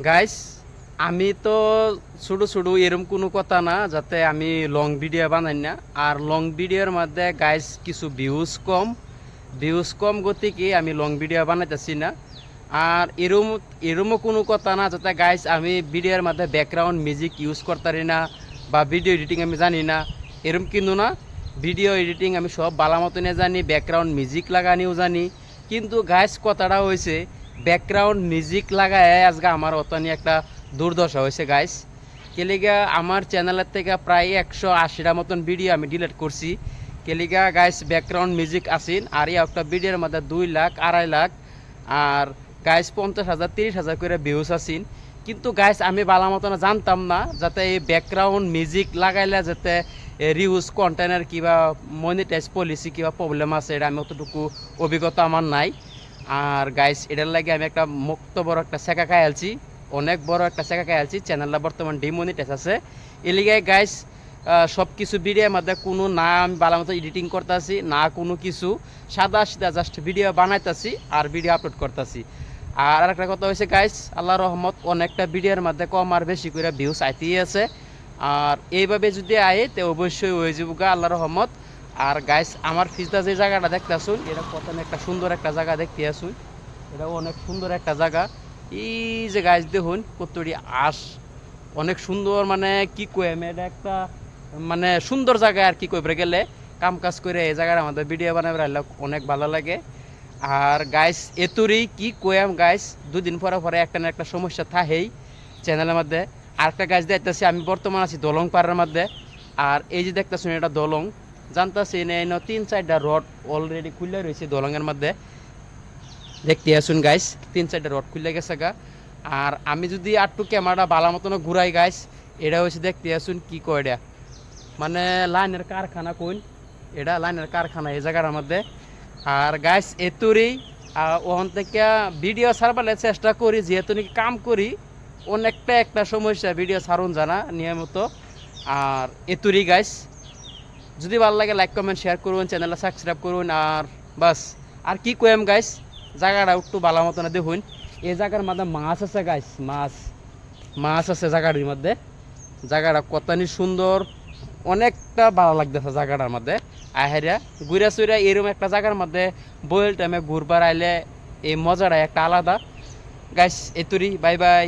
Guys, আমি তো ছোটো ছোটো এরম কোনো কথা না যাতে আমি লং ভিডিও বানাই না। আর লং ভিডিওর মধ্যে গাইস কিছু ভিউজ কম গতিকে আমি লং ভিডিও বানাইতেছি না। আর এরমও কোনো কথা না যাতে গাইস আমি ভিডিওর মধ্যে ব্যাকগ্রাউন্ড মিউজিক ইউজ করতারি না বা ভিডিও এডিটিং আমি জানি না, এরম কিন্তু না। ভিডিও এডিটিং আমি সব ভালো মতনে জানি, ব্যাকগ্রাউন্ড মিউজিক লাগানিও জানি। কিন্তু গাইস কথাটা হয়েছে, ব্যাকগ্রাউন্ড মিউজিক লাগায় আজকে আমার অতনি একটা দুর্দশা হয়েছে গাইস। কেলিগা আমার চ্যানেলের থেকে প্রায় 180টা মতন ভিডিও আমি ডিলিট করছি। কেলিগা গাইস ব্যাকগ্রাউন্ড মিউজিক আসিন আর এই একটা ভিডিওর মধ্যে 2 লাখ 2.5 লাখ আর গাইস 50,000 30,000 করে ভিউজ আসিন। কিন্তু গাইস আমি ভালো মতন জানতাম না যাতে এই ব্যাকগ্রাউন্ড মিউজিক লাগাইলে যাতে রিউজ কন্টেন্টের কিবা মনিটাইজ পলিসি কিবা প্রবলেম আছে, এটা আমি অতটুকু অভিজ্ঞতা আমার নাই। আর গাইস এটার লাগে আমি একটা মুক্ত বড় একটা শেখা খাইলছি, অনেক বড় একটা শেখা খাইলছি। চ্যানেলটা বর্তমান ডিমনিটাইজ আছে। এলিগায় গাইস সব কিছু ভিডিওর মধ্যে কোনো না আমি ভালো মতো এডিটিং করতেছি না, কোনো কিছু সাদা সিধা জাস্ট ভিডিও বানাইতেছি আর ভিডিও আপলোড করতেছি। আর আরেকটা কথা হয়েছে গাইস, আল্লাহ রহমত অনেকটা ভিডিওর মধ্যে কম আর বেশি করে ভিউজ আইতেই আছে। আর এইভাবে যদি আয়ে তো অবশ্যই হয়ে যাবো গা আল্লাহ রহমত। আর গাইস আমার ফিজদা যে জায়গাটা দেখতে আসুন, এটা কত একটা সুন্দর একটা জায়গা দেখতে আসুন, এটাও অনেক সুন্দর একটা জায়গা। এই যে গাইস দেখুন কতটি আশ, অনেক সুন্দর, মানে কি কইম, এটা একটা মানে সুন্দর জায়গা আর কি কইবে গেলে। কাম কাজ করে এই জায়গার আমাদের ভিডিও বানাবে অনেক ভালো লাগে। আর গাইস এতুরি কি কইম গাইস, দুদিন পরে পরে একটা না একটা সমস্যা থাকেই চ্যানেলের মধ্যে। আরেকটা গাছ দেখতেছি আমি বর্তমান আছি দলং পাড়ার মধ্যে। আর এই যে দেখতেছেন এটা দলং, জানতেছি না 3-4টা রড অলরেডি খুলে রয়েছে দলংয়ের মধ্যে, দেখতে আসুন গাইস 3-4টা রড খুলে গেছে গা। আর আমি যদি আটটু ক্যামেরাটা ভালো মতন ঘুরাই গাইস, এটা হচ্ছে দেখতে আসুন কি কয় এটা, মানে লাইনের কারখানা কোন, এটা লাইনের কারখানা এই জায়গার মধ্যে। আর গাইস এতুরি ওখান থেকে ভিডিও ছাড়বার চেষ্টা করি, যেহেতু নাকি কাম করি অনেকটা একটা সমস্যা ভিডিও ছাড়ুন জানা নিয়মিত। আর এতুরি গাইস, যদি ভালো লাগে লাইক কমেন্ট শেয়ার করুন, চ্যানেলটা সাবস্ক্রাইব করুন। আর বাস, আর কি কইম গাইস, জায়গাটা একটু ভালো মতন দেখুন। এই জায়গার মধ্যে মাছ আছে গাইস, মাছ মাছ আছে জায়গাটির মধ্যে। জায়গাটা কতনি সুন্দর, অনেকটা ভালো লাগতেছে জায়গাটার মধ্যে। আহেরা ঘুরা চুরা এরকম একটা জায়গার মধ্যে বইল টাইমে ঘুরবার আইলে এই মজাটা একটা আলাদা। গাইস এতুরি, বাই বাই।